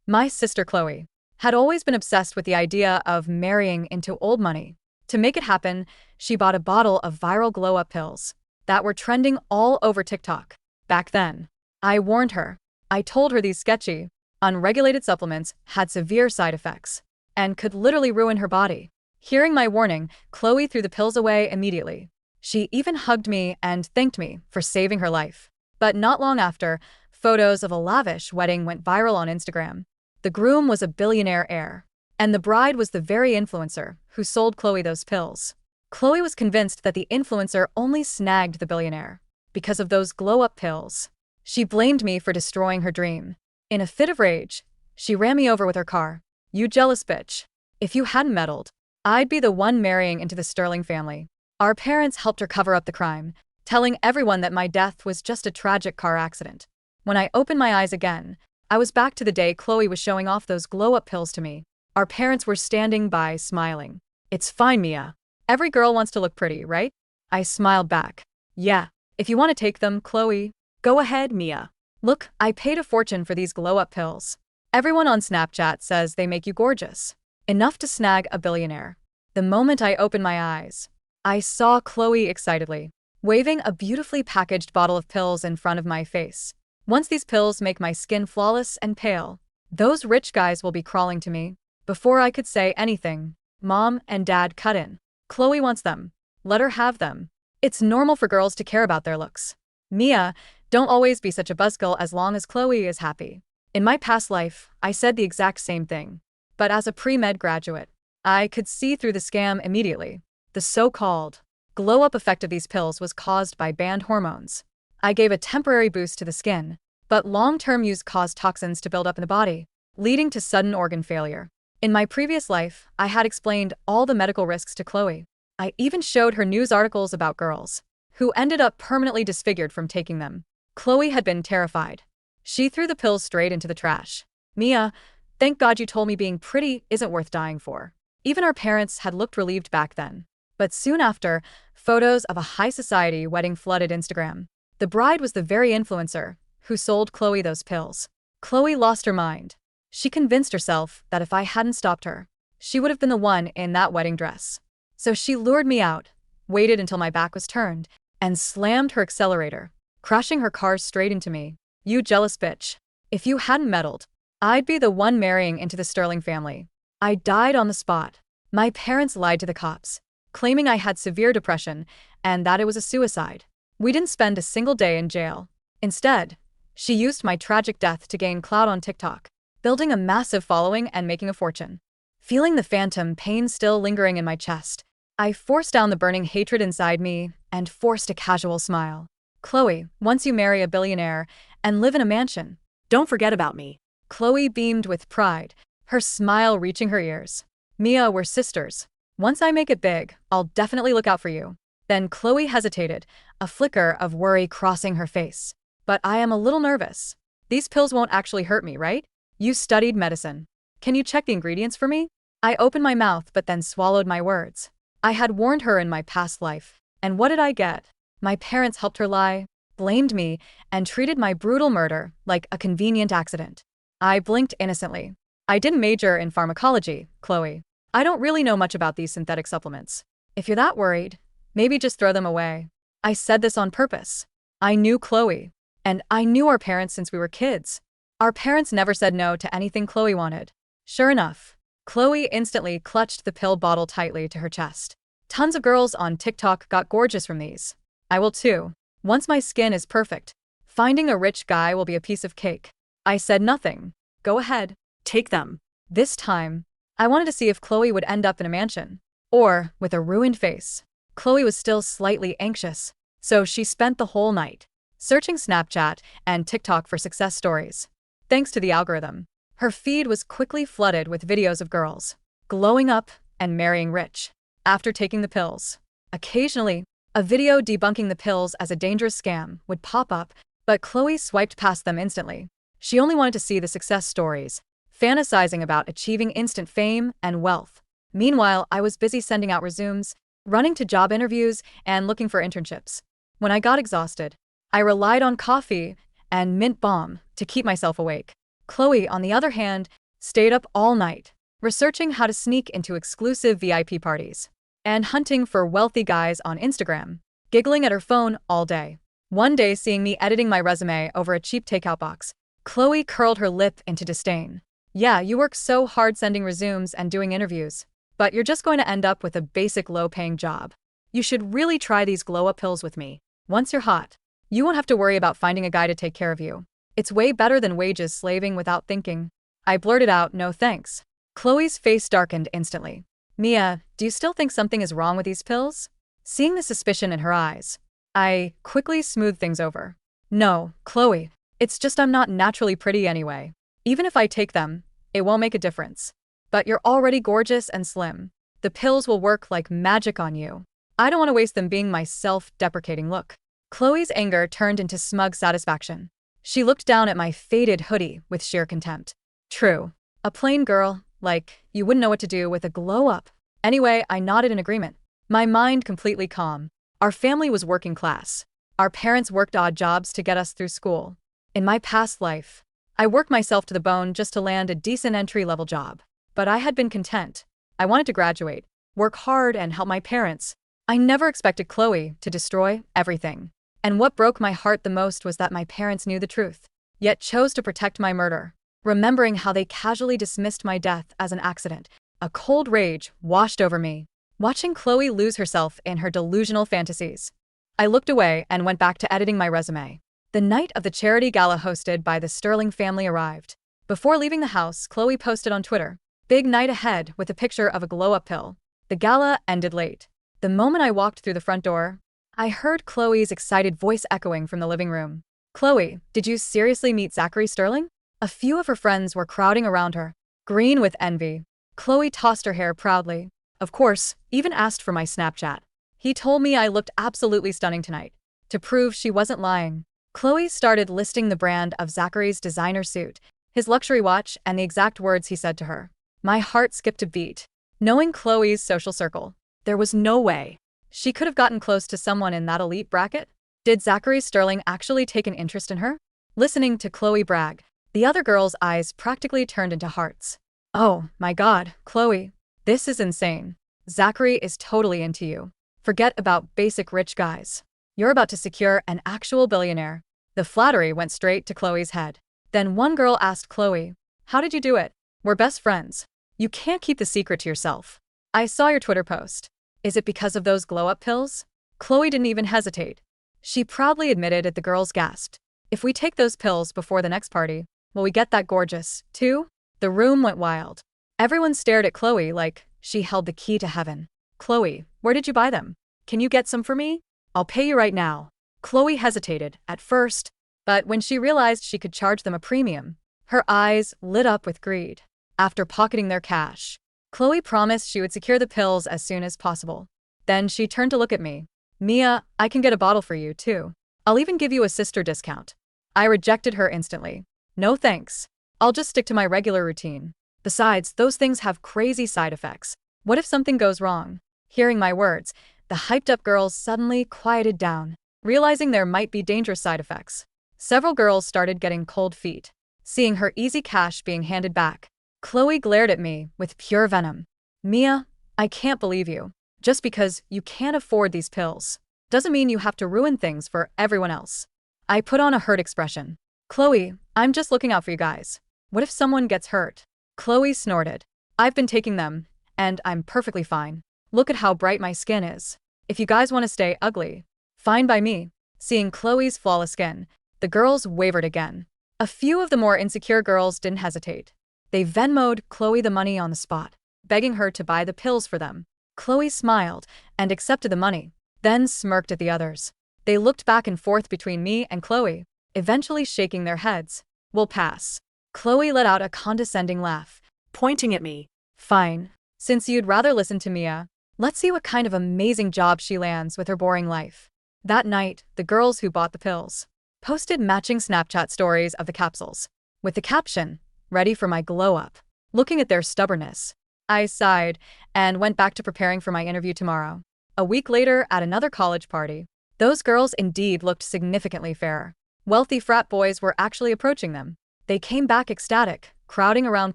My sister Chloe had always been obsessed with the idea of marrying into old money. To make it happen, she bought a bottle of viral glow-up pills that were trending all over TikTok. Back then, I warned her. I told her these sketchy, unregulated supplements had severe side effects and could literally ruin her body. Hearing my warning, Chloe threw the pills away immediately. She even hugged me and thanked me for saving her life. But not long after, photos of a lavish wedding went viral on Instagram. The groom was a billionaire heir, and the bride was the very influencer who sold Chloe those pills. Chloe was convinced that the influencer only snagged the billionaire because of those glow-up pills. She blamed me for destroying her dream. In a fit of rage, she ran me over with her car. "You jealous bitch. If you hadn't meddled, I'd be the one marrying into the Sterling family." Our parents helped her cover up the crime, telling everyone that my death was just a tragic car accident. When I opened my eyes again, I was back to the day Chloe was showing off those glow-up pills to me. Our parents were standing by, smiling. "It's fine, Mia. Every girl wants to look pretty, right?" I smiled back. "Yeah, if you want to take them, Chloe, go ahead, Mia. Look, I paid a fortune for these glow-up pills. Everyone on Snapchat says they make you gorgeous. Enough to snag a billionaire." The moment I opened my eyes, I saw Chloe excitedly waving a beautifully packaged bottle of pills in front of my face. "Once these pills make my skin flawless and pale, those rich guys will be crawling to me." Before I could say anything, Mom and Dad cut in. "Chloe wants them. Let her have them. It's normal for girls to care about their looks. Mia, don't always be such a buzzkill as long as Chloe is happy." In my past life, I said the exact same thing. But as a pre-med graduate, I could see through the scam immediately. The so-called glow-up effect of these pills was caused by banned hormones. I gave a temporary boost to the skin, but long-term use caused toxins to build up in the body, leading to sudden organ failure. In my previous life, I had explained all the medical risks to Chloe. I even showed her news articles about girls who ended up permanently disfigured from taking them. Chloe had been terrified. She threw the pills straight into the trash. "Mia, thank God you told me being pretty isn't worth dying for." Even our parents had looked relieved back then. But soon after, photos of a high society wedding flooded Instagram. The bride was the very influencer who sold Chloe those pills. Chloe lost her mind. She convinced herself that if I hadn't stopped her, she would have been the one in that wedding dress. So she lured me out, waited until my back was turned, and slammed her accelerator, crashing her car straight into me. "You jealous bitch. If you hadn't meddled, I'd be the one marrying into the Sterling family." I died on the spot. My parents lied to the cops, claiming I had severe depression and that it was a suicide. We didn't spend a single day in jail. Instead, she used my tragic death to gain clout on TikTok, building a massive following and making a fortune. Feeling the phantom pain still lingering in my chest, I forced down the burning hatred inside me and forced a casual smile. "Chloe, once you marry a billionaire and live in a mansion, don't forget about me." Chloe beamed with pride, her smile reaching her ears. "Mia, we're sisters. Once I make it big, I'll definitely look out for you." Then Chloe hesitated, a flicker of worry crossing her face. "But I am a little nervous. These pills won't actually hurt me, right? You studied medicine. Can you check the ingredients for me?" I opened my mouth but then swallowed my words. I had warned her in my past life. And what did I get? My parents helped her lie, blamed me, and treated my brutal murder like a convenient accident. I blinked innocently. "I didn't major in pharmacology, Chloe. I don't really know much about these synthetic supplements. If you're that worried, maybe just throw them away." I said this on purpose. I knew Chloe, and I knew our parents since we were kids. Our parents never said no to anything Chloe wanted. Sure enough, Chloe instantly clutched the pill bottle tightly to her chest. "Tons of girls on TikTok got gorgeous from these. I will too. Once my skin is perfect, finding a rich guy will be a piece of cake." I said nothing. "Go ahead, take them." This time, I wanted to see if Chloe would end up in a mansion or with a ruined face. Chloe was still slightly anxious, so she spent the whole night searching Snapchat and TikTok for success stories. Thanks to the algorithm, her feed was quickly flooded with videos of girls glowing up and marrying rich after taking the pills. Occasionally, a video debunking the pills as a dangerous scam would pop up, but Chloe swiped past them instantly. She only wanted to see the success stories, fantasizing about achieving instant fame and wealth. Meanwhile, I was busy sending out resumes, running to job interviews, and looking for internships. When I got exhausted, I relied on coffee and mint balm to keep myself awake. Chloe, on the other hand, stayed up all night, researching how to sneak into exclusive VIP parties, and hunting for wealthy guys on Instagram, giggling at her phone all day. One day, seeing me editing my resume over a cheap takeout box, Chloe curled her lip into disdain. Yeah, you work so hard sending resumes and doing interviews, but you're just going to end up with a basic low-paying job. You should really try these glow-up pills with me. Once you're hot, you won't have to worry about finding a guy to take care of you. It's way better than wages slaving without thinking. I blurted out, no thanks. Chloe's face darkened instantly. Mia, do you still think something is wrong with these pills? Seeing the suspicion in her eyes, I quickly smoothed things over. No, Chloe, it's just I'm not naturally pretty anyway. Even if I take them, it won't make a difference. But you're already gorgeous and slim. The pills will work like magic on you. I don't want to waste them being my self-deprecating look. Chloe's anger turned into smug satisfaction. She looked down at my faded hoodie with sheer contempt. True. A plain girl, like, you wouldn't know what to do with a glow-up. Anyway, I nodded in agreement, my mind completely calm. Our family was working class. Our parents worked odd jobs to get us through school. In my past life, I worked myself to the bone just to land a decent entry-level job. But I had been content. I wanted to graduate, work hard, and help my parents. I never expected Chloe to destroy everything. And what broke my heart the most was that my parents knew the truth, yet chose to protect my murder. Remembering how they casually dismissed my death as an accident, a cold rage washed over me, watching Chloe lose herself in her delusional fantasies. I looked away and went back to editing my resume. The night of the charity gala hosted by the Sterling family arrived. Before leaving the house, Chloe posted on Twitter, "Big night ahead," with a picture of a glow-up pill. The gala ended late. The moment I walked through the front door, I heard Chloe's excited voice echoing from the living room. Chloe, did you seriously meet Zachary Sterling? A few of her friends were crowding around her, green with envy. Chloe tossed her hair proudly. Of course, even asked for my Snapchat. He told me I looked absolutely stunning tonight. To prove she wasn't lying, Chloe started listing the brand of Zachary's designer suit, his luxury watch, and the exact words he said to her. My heart skipped a beat. Knowing Chloe's social circle, there was no way she could have gotten close to someone in that elite bracket. Did Zachary Sterling actually take an interest in her? Listening to Chloe brag, the other girls' eyes practically turned into hearts. Oh my God, Chloe, this is insane. Zachary is totally into you. Forget about basic rich guys. You're about to secure an actual billionaire. The flattery went straight to Chloe's head. Then one girl asked Chloe, how did you do it? We're best friends. You can't keep the secret to yourself. I saw your Twitter post. Is it because of those glow-up pills? Chloe didn't even hesitate. She proudly admitted it. The girls gasped. If we take those pills before the next party, will we get that gorgeous, too? The room went wild. Everyone stared at Chloe like she held the key to heaven. Chloe, where did you buy them? Can you get some for me? I'll pay you right now. Chloe hesitated at first, but when she realized she could charge them a premium, her eyes lit up with greed. After pocketing their cash, Chloe promised she would secure the pills as soon as possible. Then she turned to look at me. Mia, I can get a bottle for you, too. I'll even give you a sister discount. I rejected her instantly. No thanks. I'll just stick to my regular routine. Besides, those things have crazy side effects. What if something goes wrong? Hearing my words, the hyped-up girls suddenly quieted down, realizing there might be dangerous side effects. Several girls started getting cold feet. Seeing her easy cash being handed back, Chloe glared at me with pure venom. Mia, I can't believe you. Just because you can't afford these pills doesn't mean you have to ruin things for everyone else. I put on a hurt expression. Chloe, I'm just looking out for you guys. What if someone gets hurt? Chloe snorted. I've been taking them, and I'm perfectly fine. Look at how bright my skin is. If you guys want to stay ugly, fine by me. Seeing Chloe's flawless skin, the girls wavered again. A few of the more insecure girls didn't hesitate. They Venmo'd Chloe the money on the spot, begging her to buy the pills for them. Chloe smiled and accepted the money, then smirked at the others. They looked back and forth between me and Chloe, eventually shaking their heads. We'll pass. Chloe let out a condescending laugh, pointing at me. Fine. Since you'd rather listen to Mia, let's see what kind of amazing job she lands with her boring life. That night, the girls who bought the pills posted matching Snapchat stories of the capsules, with the caption, "Ready for my glow-up." Looking at their stubbornness, I sighed and went back to preparing for my interview tomorrow. A week later, at another college party, those girls indeed looked significantly fairer. Wealthy frat boys were actually approaching them. They came back ecstatic, crowding around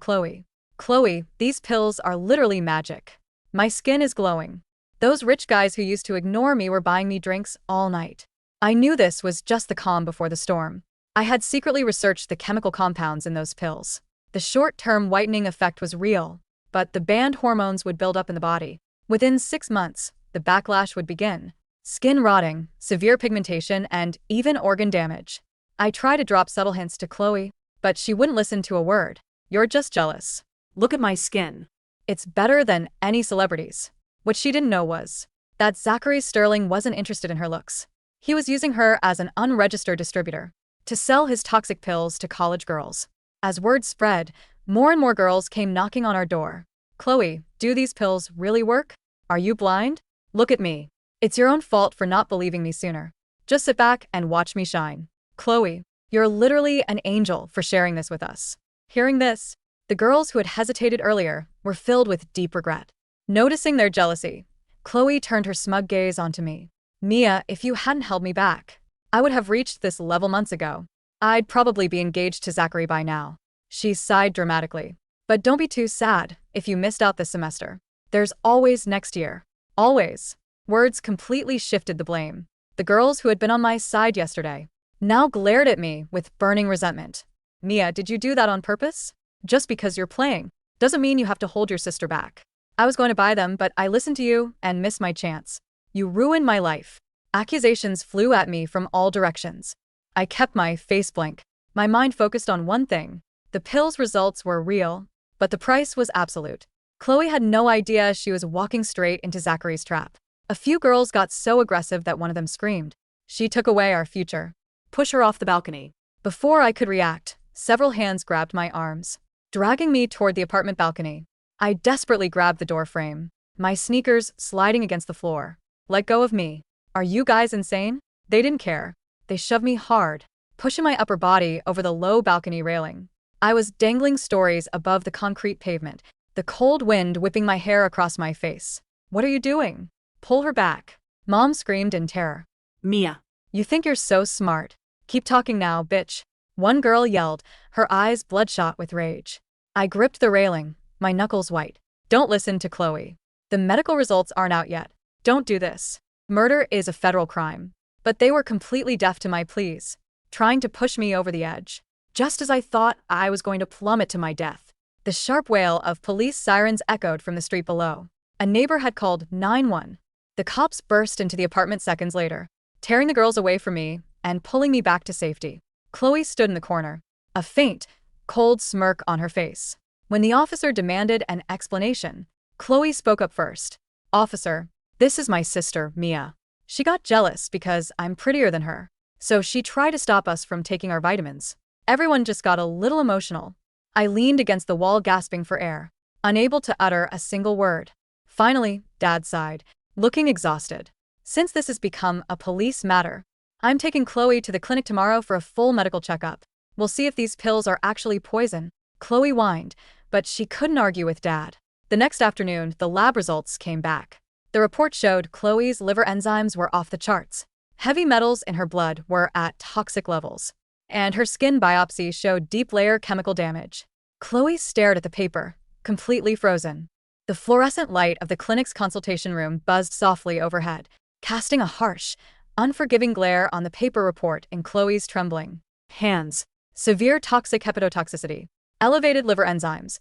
Chloe. Chloe, these pills are literally magic. My skin is glowing. Those rich guys who used to ignore me were buying me drinks all night. I knew this was just the calm before the storm. I had secretly researched the chemical compounds in those pills. The short-term whitening effect was real, but the banned hormones would build up in the body. Within 6 months, the backlash would begin. Skin rotting, severe pigmentation, and even organ damage. I tried to drop subtle hints to Chloe, but she wouldn't listen to a word. You're just jealous. Look at my skin. It's better than any celebrity's. What she didn't know was that Zachary Sterling wasn't interested in her looks. He was using her as an unregistered distributor to sell his toxic pills to college girls. As word spread, more and more girls came knocking on our door. Chloe, do these pills really work? Are you blind? Look at me. It's your own fault for not believing me sooner. Just sit back and watch me shine. Chloe, you're literally an angel for sharing this with us. Hearing this, the girls who had hesitated earlier were filled with deep regret. Noticing their jealousy, Chloe turned her smug gaze onto me. Mia, if you hadn't held me back, I would have reached this level months ago. I'd probably be engaged to Zachary by now. She sighed dramatically. But don't be too sad if you missed out this semester. There's always next year. Always. Words completely shifted the blame. The girls who had been on my side yesterday now glared at me with burning resentment. Mia, did you do that on purpose? Just because you're playing doesn't mean you have to hold your sister back. I was going to buy them, but I listened to you and missed my chance. You ruined my life. Accusations flew at me from all directions. I kept my face blank. My mind focused on one thing. The pills' results were real, but the price was absolute. Chloe had no idea she was walking straight into Zachary's trap. A few girls got so aggressive that one of them screamed. She took away our future. Push her off the balcony. Before I could react, several hands grabbed my arms, dragging me toward the apartment balcony. I desperately grabbed the door frame, my sneakers sliding against the floor. Let go of me. Are you guys insane? They didn't care. They shoved me hard, pushing my upper body over the low balcony railing. I was dangling stories above the concrete pavement, the cold wind whipping my hair across my face. What are you doing? Pull her back. Mom screamed in terror. Mia. You think you're so smart. Keep talking now, bitch. One girl yelled, her eyes bloodshot with rage. I gripped the railing, my knuckles white. Don't listen to Chloe. The medical results aren't out yet. Don't do this. Murder is a federal crime. But they were completely deaf to my pleas, trying to push me over the edge. Just as I thought I was going to plummet to my death, the sharp wail of police sirens echoed from the street below. A neighbor had called 911. The cops burst into the apartment seconds later, tearing the girls away from me and pulling me back to safety. Chloe stood in the corner, a faint, cold smirk on her face. When the officer demanded an explanation, Chloe spoke up first. Officer, this is my sister, Mia. She got jealous because I'm prettier than her, so she tried to stop us from taking our vitamins. Everyone just got a little emotional. I leaned against the wall gasping for air, unable to utter a single word. Finally, Dad sighed, looking exhausted. Since this has become a police matter, I'm taking Chloe to the clinic tomorrow for a full medical checkup. We'll see if these pills are actually poison. Chloe whined, but she couldn't argue with Dad. The next afternoon, the lab results came back. The report showed Chloe's liver enzymes were off the charts. Heavy metals in her blood were at toxic levels, and her skin biopsy showed deep layer chemical damage. Chloe stared at the paper, completely frozen. The fluorescent light of the clinic's consultation room buzzed softly overhead, casting a harsh, unforgiving glare on the paper report in Chloe's trembling hands. Severe toxic hepatotoxicity, elevated liver enzymes,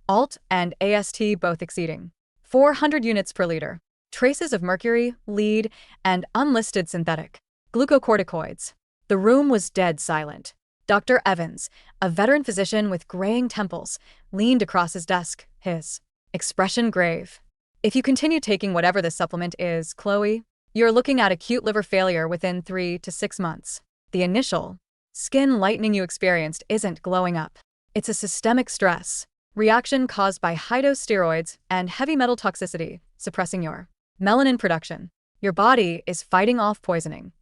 ALT and AST both exceeding 400 units per liter. Traces of mercury, lead, and unlisted synthetic glucocorticoids. The room was dead silent. Dr. Evans, a veteran physician with graying temples, leaned across his desk, his expression grave. If you continue taking whatever this supplement is, Chloe, you're looking at acute liver failure within 3 to 6 months. The initial skin lightening you experienced isn't glowing up. It's a systemic stress reaction caused by high-dose steroids and heavy metal toxicity, suppressing your melanin production. Your body is fighting off poisoning.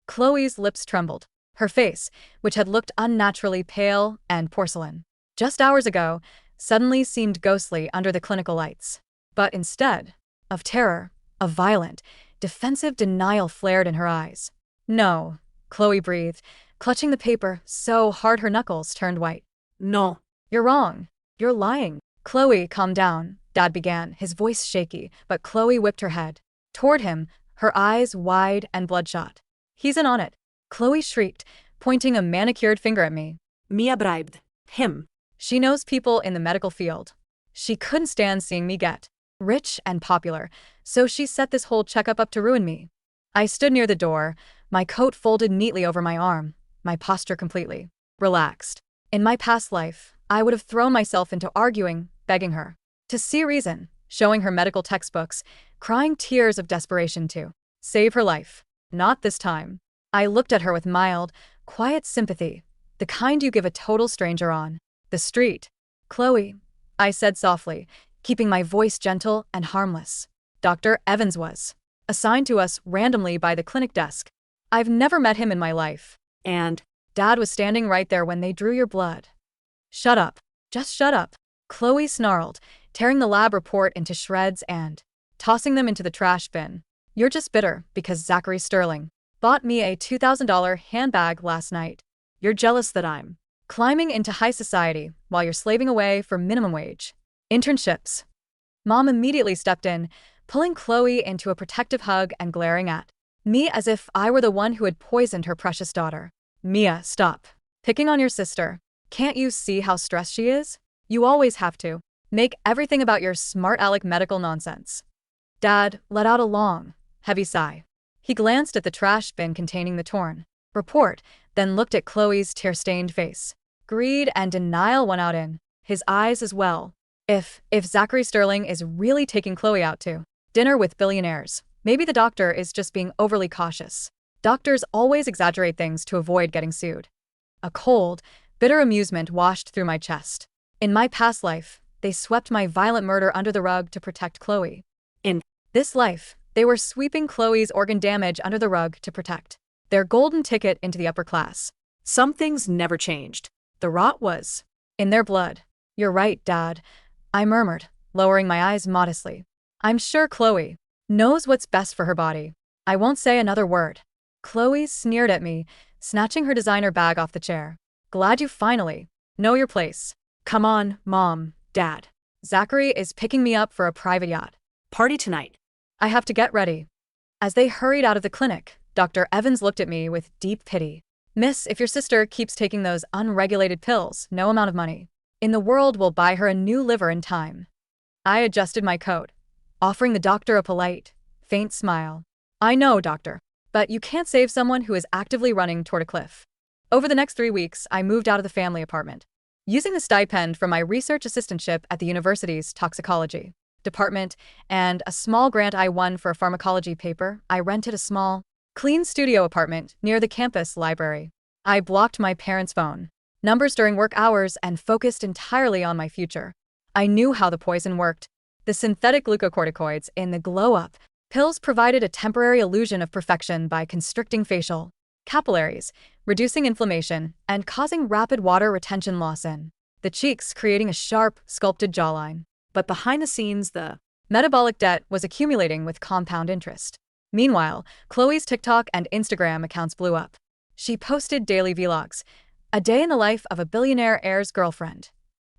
Chloe's lips trembled. Her face, which had looked unnaturally pale and porcelain just hours ago, suddenly seemed ghostly under the clinical lights. But instead of terror, a violent, defensive denial flared in her eyes. No, Chloe breathed, clutching the paper so hard her knuckles turned white. No. You're wrong. You're lying. Chloe, calm down, Dad began, his voice shaky, but Chloe whipped her head toward him, her eyes wide and bloodshot. He's in on it. Chloe shrieked, pointing a manicured finger at me. Mia bribed him. She knows people in the medical field. She couldn't stand seeing me get rich and popular, so she set this whole checkup up to ruin me. I stood near the door, my coat folded neatly over my arm, my posture completely relaxed. In my past life, I would have thrown myself into arguing, begging her to see reason, showing her medical textbooks, crying tears of desperation to save her life. Not this time. I looked at her with mild, quiet sympathy, the kind you give a total stranger on the street. Chloe, I said softly, keeping my voice gentle and harmless. Dr. Evans was assigned to us randomly by the clinic desk. I've never met him in my life. And Dad was standing right there when they drew your blood. Shut up. Just shut up. Chloe snarled, tearing the lab report into shreds and tossing them into the trash bin. You're just bitter because Zachary Sterling bought me a $2,000 handbag last night. You're jealous that I'm climbing into high society while you're slaving away for minimum wage internships. Mom immediately stepped in, pulling Chloe into a protective hug and glaring at me as if I were the one who had poisoned her precious daughter. Mia, stop picking on your sister. Can't you see how stressed she is? You always have to make everything about your smart aleck medical nonsense. Dad let out a long, heavy sigh. He glanced at the trash bin containing the torn report, then looked at Chloe's tear-stained face. Greed and denial went out in his eyes as well. If Zachary Sterling is really taking Chloe out to dinner with billionaires, maybe the doctor is just being overly cautious. Doctors always exaggerate things to avoid getting sued. A cold, bitter amusement washed through my chest. In my past life, they swept my violent murder under the rug to protect Chloe. In this life, they were sweeping Chloe's organ damage under the rug to protect their golden ticket into the upper class. some things never changed. The rot was in their blood. You're right, Dad, I murmured, lowering my eyes modestly. I'm sure Chloe knows what's best for her body. I won't say another word. Chloe sneered at me, snatching her designer bag off the chair. Glad you finally know your place. Come on, Mom, Dad. Zachary is picking me up for a private yacht Party tonight. I have to get ready. As they hurried out of the clinic, Dr. Evans looked at me with deep pity. Miss, if your sister keeps taking those unregulated pills, no amount of money in the world will buy her a new liver in time. I adjusted my coat, offering the doctor a polite, faint smile. I know, doctor, but you can't save someone who is actively running toward a cliff. Over the next 3 weeks, I moved out of the family apartment. Using the stipend from my research assistantship at the university's toxicology department and a small grant I won for a pharmacology paper, I rented a small, clean studio apartment near the campus library. I blocked my parents' phone numbers during work hours and focused entirely on my future. I knew how the poison worked. The synthetic glucocorticoids in the glow-up pills provided a temporary illusion of perfection by constricting facial capillaries, reducing inflammation, and causing rapid water retention loss in the cheeks, creating a sharp, sculpted jawline. But behind the scenes, the metabolic debt was accumulating with compound interest. Meanwhile, Chloe's TikTok and Instagram accounts blew up. She posted daily vlogs, a day in the life of a billionaire heir's girlfriend.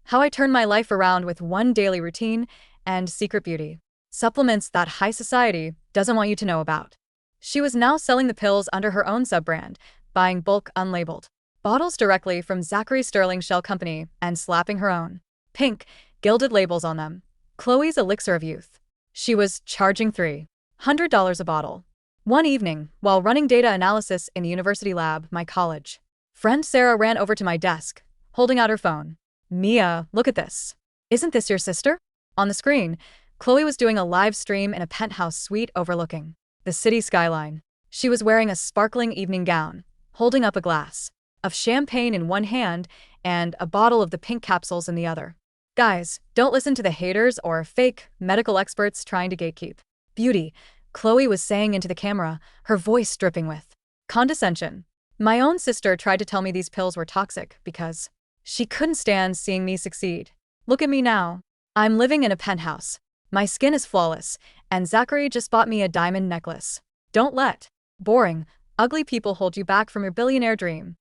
How I turned my life around with one daily routine and secret beauty supplements that high society doesn't want you to know about. She was now selling the pills under her own sub-brand, buying bulk unlabeled bottles directly from Zachary Sterling Shell Company and slapping her own pink, gilded labels on them. Chloe's elixir of youth. She was charging $300 a bottle. One evening, while running data analysis in the university lab, my college friend Sarah ran over to my desk, holding out her phone. Mia, look at this. Isn't this your sister? On the screen, Chloe was doing a live stream in a penthouse suite overlooking the city skyline. She was wearing a sparkling evening gown, holding up a glass of champagne in one hand and a bottle of the pink capsules in the other. Guys, don't listen to the haters or fake medical experts trying to gatekeep beauty, Chloe was saying into the camera, her voice dripping with condescension. My own sister tried to tell me these pills were toxic because she couldn't stand seeing me succeed. Look at me now. I'm living in a penthouse. My skin is flawless, and Zachary just bought me a diamond necklace. Don't let boring, ugly people hold you back from your billionaire dream.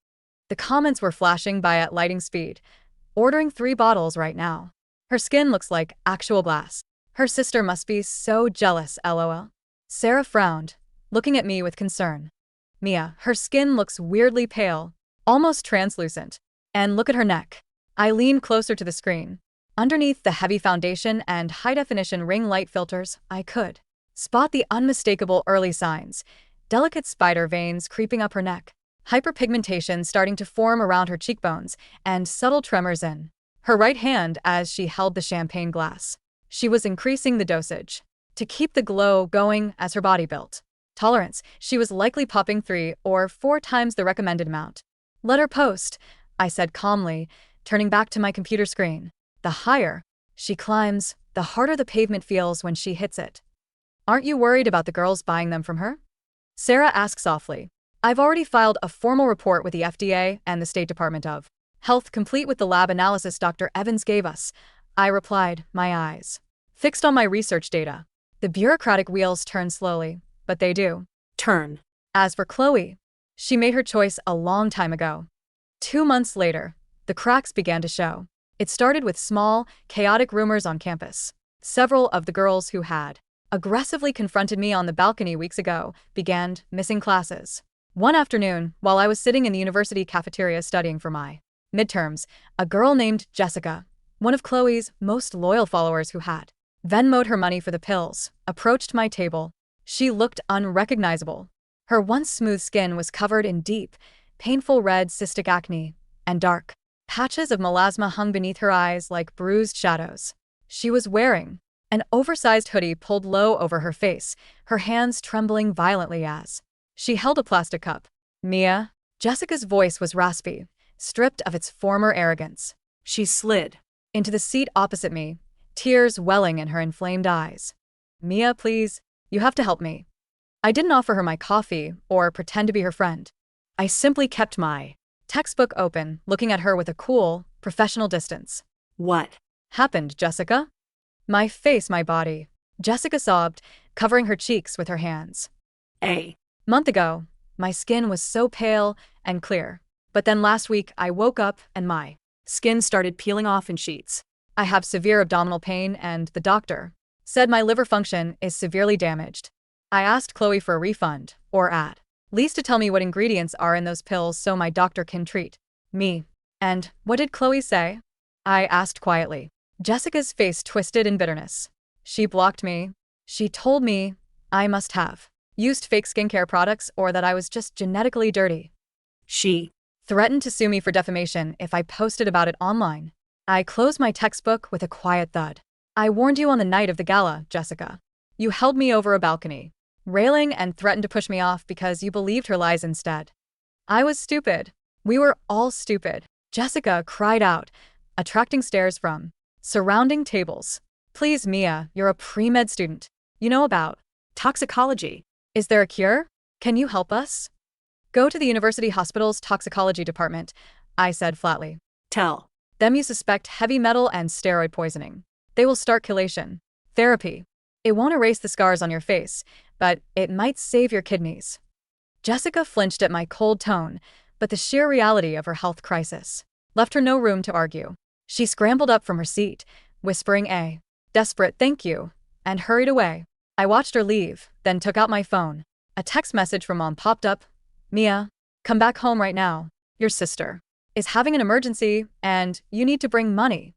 The comments were flashing by at lightning speed. Ordering 3 bottles right now. Her skin looks like actual glass. Her sister must be so jealous, lol. Sarah frowned, looking at me with concern. Mia, her skin looks weirdly pale, almost translucent. And look at her neck. I leaned closer to the screen. Underneath the heavy foundation and high-definition ring light filters, I could spot the unmistakable early signs. Delicate spider veins creeping up her neck, hyperpigmentation starting to form around her cheekbones, and subtle tremors in her right hand as she held the champagne glass. She was increasing the dosage to keep the glow going as her body built. Tolerance, she was likely popping 3 or 4 times the recommended amount. Let her post, I said calmly, turning back to my computer screen. The higher she climbs, the harder the pavement feels when she hits it. Aren't you worried about the girls buying them from her? Sarah asked softly. I've already filed a formal report with the FDA and the State Department of Health, complete with the lab analysis Dr. Evans gave us. I replied, my eyes fixed on my research data. The bureaucratic wheels turn slowly, but they do Turn. As for Chloe, she made her choice a long time ago. 2 months later, the cracks began to show. It started with small, chaotic rumors on campus. Several of the girls who had aggressively confronted me on the balcony weeks ago began missing classes. One afternoon, while I was sitting in the university cafeteria studying for my midterms, a girl named Jessica, one of Chloe's most loyal followers who had Venmo'd her money for the pills, approached my table. She looked unrecognizable. Her once smooth skin was covered in deep, painful red cystic acne, and dark patches of melasma hung beneath her eyes like bruised shadows. She was wearing an oversized hoodie pulled low over her face, her hands trembling violently as she held a plastic cup. Mia? Jessica's voice was raspy, stripped of its former arrogance. She slid Into the seat opposite me, tears welling in her inflamed eyes. Mia, please, you have to help me. I didn't offer her my coffee or pretend to be her friend. I simply kept my textbook open, looking at her with a cool, professional distance. What Happened, Jessica? My face, my body. Jessica sobbed, covering her cheeks with her hands. A Month ago, my skin was so pale and clear. But then last week, I woke up and my skin started peeling off in sheets. I have severe abdominal pain and the doctor said my liver function is severely damaged. I asked Chloe for a refund, or at least to tell me what ingredients are in those pills so my doctor can treat me. And what did Chloe say? I asked quietly. Jessica's face twisted in bitterness. She blocked me. She told me I must have used fake skincare products or that I was just genetically dirty. She Threatened to sue me for defamation if I posted about it online. I closed my textbook with a quiet thud. I warned you on the night of the gala, Jessica. You held me over a balcony, railing and threatened to push me off because you believed her lies instead. I was stupid. We were all stupid. Jessica cried out, attracting stares from surrounding tables. Please, Mia, you're a pre-med student. You know about toxicology. Is there a cure? Can you help us? Go to the university hospital's toxicology department, I said flatly. Tell them you suspect heavy metal and steroid poisoning. They will start chelation therapy. It won't erase the scars on your face, but it might save your kidneys. Jessica flinched at my cold tone, but the sheer reality of her health crisis left her no room to argue. She scrambled up from her seat, whispering a desperate thank you, and hurried away. I watched her leave, then took out my phone. A text message from Mom popped up. Mia, come back home right now. Your sister is having an emergency, and you need to bring money.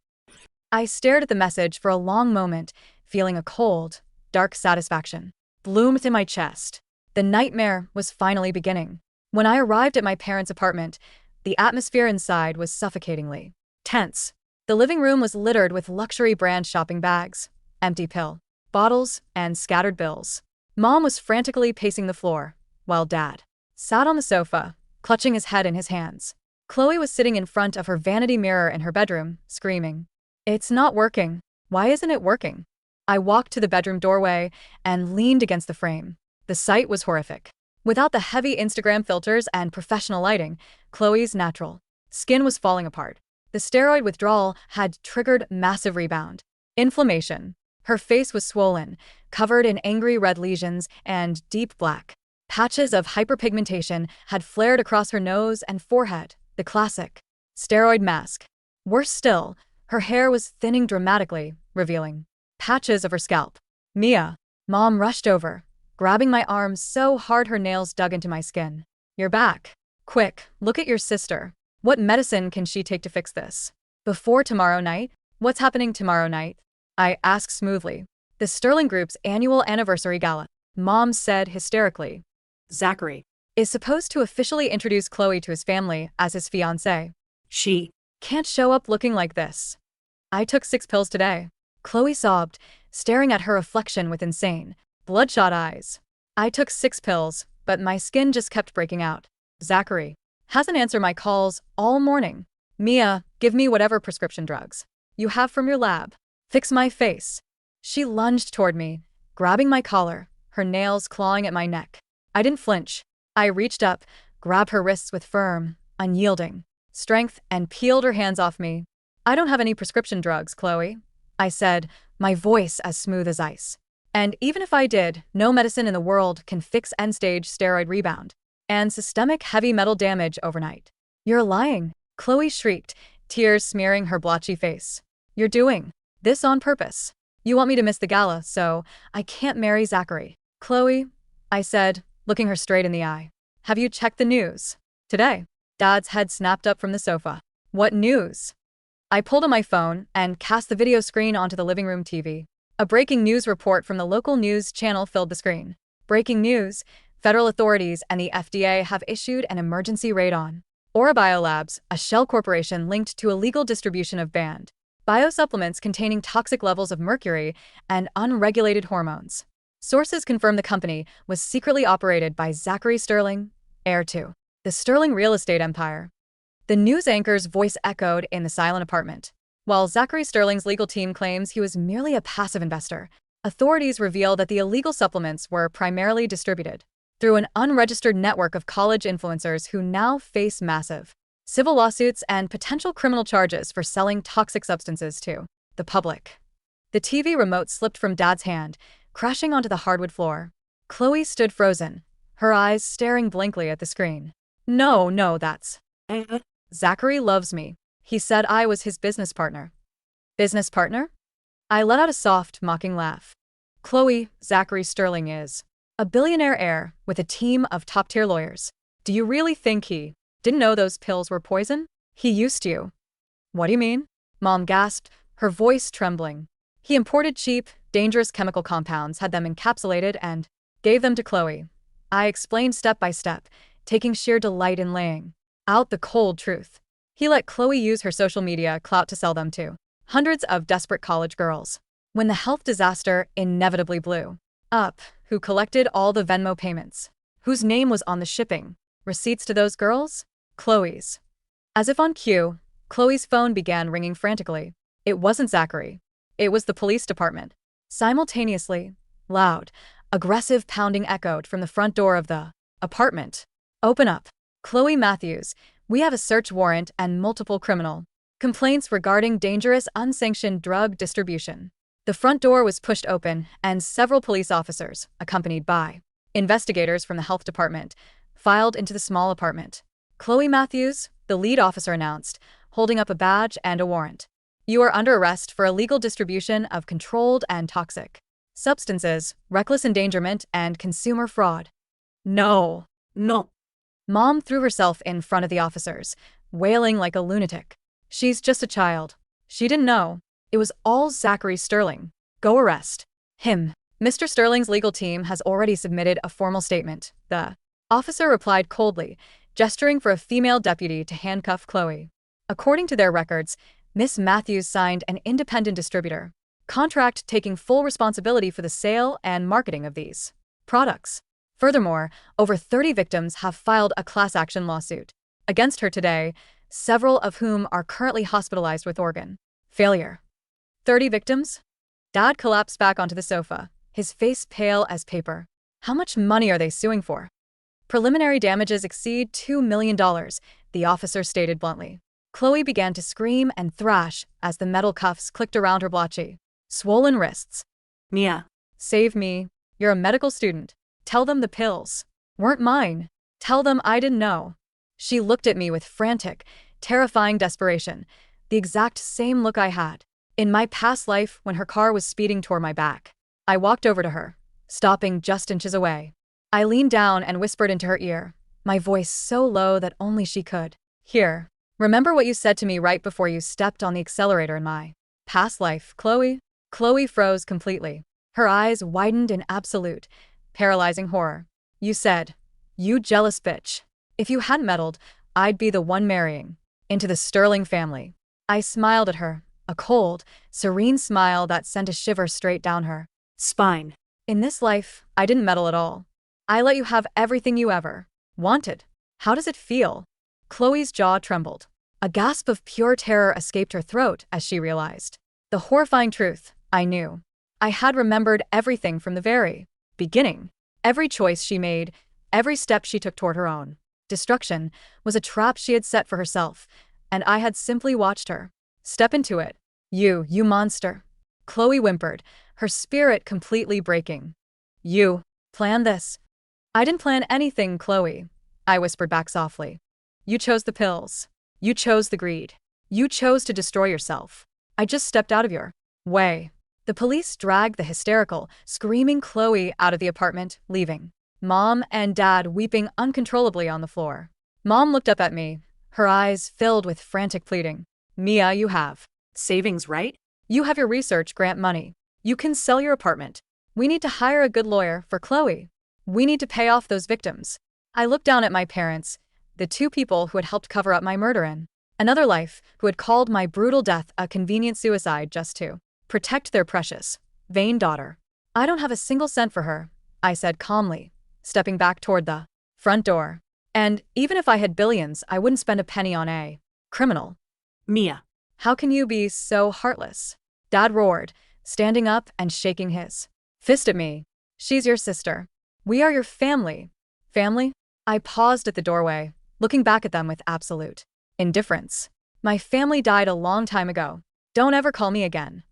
I stared at the message for a long moment, feeling a cold, dark satisfaction bloom within my chest. The nightmare was finally beginning. When I arrived at my parents' apartment, the atmosphere inside was suffocatingly tense. The living room was littered with luxury brand shopping bags, empty pill bottles, and scattered bills. Mom was frantically pacing the floor, while Dad sat on the sofa, clutching his head in his hands. Chloe was sitting in front of her vanity mirror in her bedroom, screaming, "It's not working. Why isn't it working?" I walked to the bedroom doorway and leaned against the frame. The sight was horrific. Without the heavy Instagram filters and professional lighting, Chloe's natural skin was falling apart. The steroid withdrawal had triggered massive rebound inflammation. Her face was swollen, covered in angry red lesions and deep black patches of hyperpigmentation had flared across her nose and forehead, the classic steroid mask. Worse still, her hair was thinning dramatically, revealing patches of her scalp. Mia. Mom rushed over, grabbing my arm so hard her nails dug into my skin. You're back. Quick, look at your sister. What medicine can she take to fix this? Before tomorrow night? What's happening tomorrow night? I asked smoothly. The Sterling Group's annual anniversary gala, Mom said hysterically. Zachary. Is supposed to officially introduce Chloe to his family as his fiancée. She. Can't show up looking like this. I took 6 pills today. Chloe sobbed, staring at her reflection with insane, bloodshot eyes. I took 6 pills, but my skin just kept breaking out. Zachary hasn't answered my calls all morning. Mia, give me whatever prescription drugs you have from your lab. Fix my face. She lunged toward me, grabbing my collar, her nails clawing at my neck. I didn't flinch. I reached up, grabbed her wrists with firm, unyielding strength, and peeled her hands off me. I don't have any prescription drugs, Chloe, I said, my voice as smooth as ice. And even if I did, no medicine in the world can fix end-stage steroid rebound and systemic heavy metal damage overnight. You're lying, Chloe shrieked, tears smearing her blotchy face. You're doing this on purpose. You want me to miss the gala, so I can't marry Zachary. Chloe, I said, looking her straight in the eye. Have you checked the news? Today. Dad's head snapped up from the sofa. What news? I pulled on my phone and cast the video screen onto the living room TV. A breaking news report from the local news channel filled the screen. Breaking news: federal authorities and the FDA have issued an emergency raid on Aura Biolabs, a shell corporation linked to illegal distribution of banned biosupplements containing toxic levels of mercury and unregulated hormones. Sources confirm the company was secretly operated by Zachary Sterling, heir to the Sterling real estate empire. The news anchor's voice echoed in the silent apartment. While Zachary Sterling's legal team claims he was merely a passive investor, authorities reveal that the illegal supplements were primarily distributed through an unregistered network of college influencers who now face massive civil lawsuits and potential criminal charges for selling toxic substances to the public. The TV remote slipped from Dad's hand, crashing onto the hardwood floor. Chloe stood frozen, her eyes staring blankly at the screen. No, that's... Zachary loves me. He said I was his business partner. Business partner? I let out a soft, mocking laugh. Chloe, Zachary Sterling is a billionaire heir with a team of top-tier lawyers. Do you really think he didn't know those pills were poison? He used to. What do you mean? Mom gasped, her voice trembling. He imported cheap, dangerous chemical compounds, had them encapsulated, and gave them to Chloe. I explained step by step, taking sheer delight in laying out the cold truth. He let Chloe use her social media clout to sell them to hundreds of desperate college girls. When the health disaster inevitably blew up, who collected all the Venmo payments? Whose name was on the shipping receipts to those girls? Chloe's. As if on cue, Chloe's phone began ringing frantically. It wasn't Zachary. It was the police department. Simultaneously, loud, aggressive pounding echoed from the front door of the apartment. Open up. Chloe Matthews, we have a search warrant and multiple criminal complaints regarding dangerous unsanctioned drug distribution. The front door was pushed open, and several police officers, accompanied by investigators from the health department, filed into the small apartment. Chloe Matthews, the lead officer announced, holding up a badge and a warrant. You are under arrest for illegal distribution of controlled and toxic substances, reckless endangerment, and consumer fraud. No. Mom threw herself in front of the officers, wailing like a lunatic. She's just a child. She didn't know. It was all Zachary Sterling. Go arrest him. Mr. Sterling's legal team has already submitted a formal statement. The officer replied coldly, gesturing for a female deputy to handcuff Chloe. According to their records, Miss Matthews signed an independent distributor contract taking full responsibility for the sale and marketing of these products. Furthermore, over 30 victims have filed a class action lawsuit against her today, several of whom are currently hospitalized with organ failure. 30 victims? Dad collapsed back onto the sofa, his face pale as paper. How much money are they suing for? Preliminary damages exceed $2 million, the officer stated bluntly. Chloe began to scream and thrash as the metal cuffs clicked around her blotchy, swollen wrists. Mia. Save me. You're a medical student. Tell them the pills weren't mine. Tell them I didn't know. She looked at me with frantic, terrifying desperation, the exact same look I had in my past life when her car was speeding toward my back. I walked over to her, stopping just inches away. I leaned down and whispered into her ear, my voice so low that only she could hear. Remember what you said to me right before you stepped on the accelerator in my past life, Chloe? Chloe froze completely. Her eyes widened in absolute, paralyzing horror. You said, "You jealous bitch. If you hadn't meddled, I'd be the one marrying into the Sterling family." I smiled at her, a cold, serene smile that sent a shiver straight down her spine. In this life, I didn't meddle at all. I let you have everything you ever wanted. How does it feel? Chloe's jaw trembled. A gasp of pure terror escaped her throat as she realized the horrifying truth. I knew. I had remembered everything from the very beginning. Every choice she made, every step she took toward her own destruction was a trap she had set for herself, and I had simply watched her step into it. You monster. Chloe whimpered, her spirit completely breaking. You planned this. I didn't plan anything, Chloe, I whispered back softly. You chose the pills. You chose the greed. You chose to destroy yourself. I just stepped out of your way. The police dragged the hysterical, screaming Chloe out of the apartment, leaving Mom and Dad weeping uncontrollably on the floor. Mom looked up at me, her eyes filled with frantic pleading. Mia, you have Savings, right? You have your research grant money. You can sell your apartment. We need to hire a good lawyer for Chloe. We need to pay off those victims. I looked down at my parents, the two people who had helped cover up my murder in another life, who had called my brutal death a convenient suicide just to protect their precious, vain daughter. I don't have a single cent for her, I said calmly, stepping back toward the front door. And even if I had billions, I wouldn't spend a penny on a criminal. Mia. How can you be so heartless? Dad roared, standing up and shaking his fist at me. She's your sister. We are your family. Family? I paused at the doorway, looking back at them with absolute indifference. My family died a long time ago. Don't ever call me again.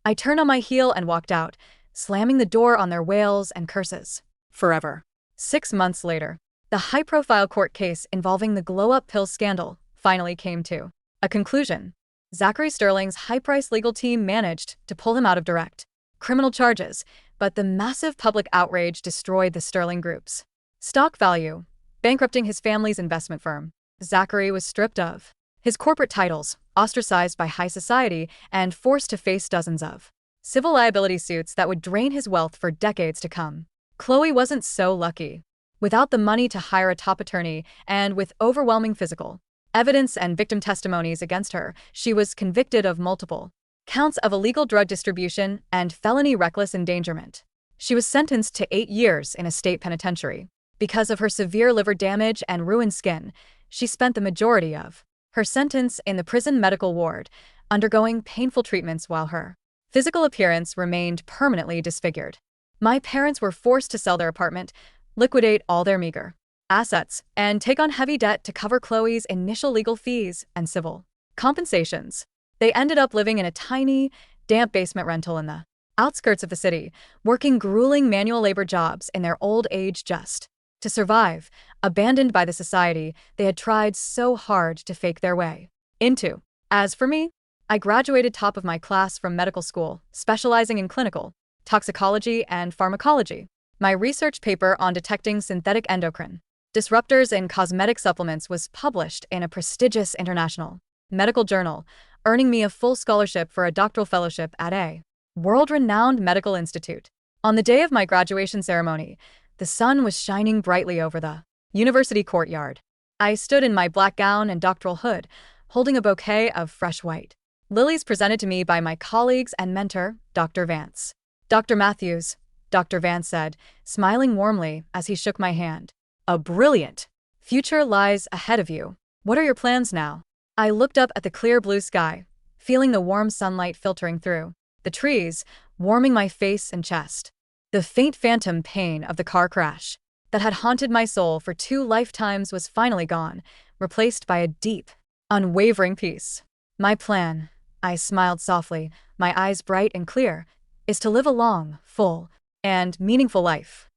I turned on my heel and walked out, slamming the door on their wails and curses. Forever. 6 months later, the high-profile court case involving the glow-up pill scandal finally came to a conclusion. Zachary Sterling's high-priced legal team managed to pull him out of direct criminal charges, but the massive public outrage destroyed the Sterling Group's stock value, bankrupting his family's investment firm. Zachary was stripped of his corporate titles, ostracized by high society, and forced to face dozens of civil liability suits that would drain his wealth for decades to come. Chloe wasn't so lucky. Without the money to hire a top attorney, and with overwhelming physical evidence and victim testimonies against her, she was convicted of multiple counts of illegal drug distribution and felony reckless endangerment. She was sentenced to 8 years in a state penitentiary. Because of her severe liver damage and ruined skin, she spent the majority of her sentence in the prison medical ward, undergoing painful treatments while her physical appearance remained permanently disfigured. My parents were forced to sell their apartment, liquidate all their meager assets, and take on heavy debt to cover Chloe's initial legal fees and civil compensations. They ended up living in a tiny, damp basement rental in the outskirts of the city, working grueling manual labor jobs in their old age just to survive, abandoned by the society they had tried so hard to fake their way into. As for me, I graduated top of my class from medical school, specializing in clinical toxicology and pharmacology. My research paper on detecting synthetic endocrine disruptors in cosmetic supplements was published in a prestigious international medical journal, earning me a full scholarship for a doctoral fellowship at a world-renowned medical institute. On the day of my graduation ceremony, the sun was shining brightly over the university courtyard. I stood in my black gown and doctoral hood, holding a bouquet of fresh white lilies presented to me by my colleagues and mentor, Dr. Vance. Dr. Matthews, Dr. Vance said, smiling warmly as he shook my hand. A brilliant future lies ahead of you. What are your plans now? I looked up at the clear blue sky, feeling the warm sunlight filtering through the trees, warming my face and chest. The faint phantom pain of the car crash that had haunted my soul for 2 lifetimes was finally gone, replaced by a deep, unwavering peace. My plan, I smiled softly, my eyes bright and clear, is to live a long, full, and meaningful life.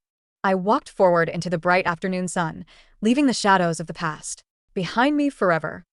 I walked forward into the bright afternoon sun, leaving the shadows of the past behind me forever.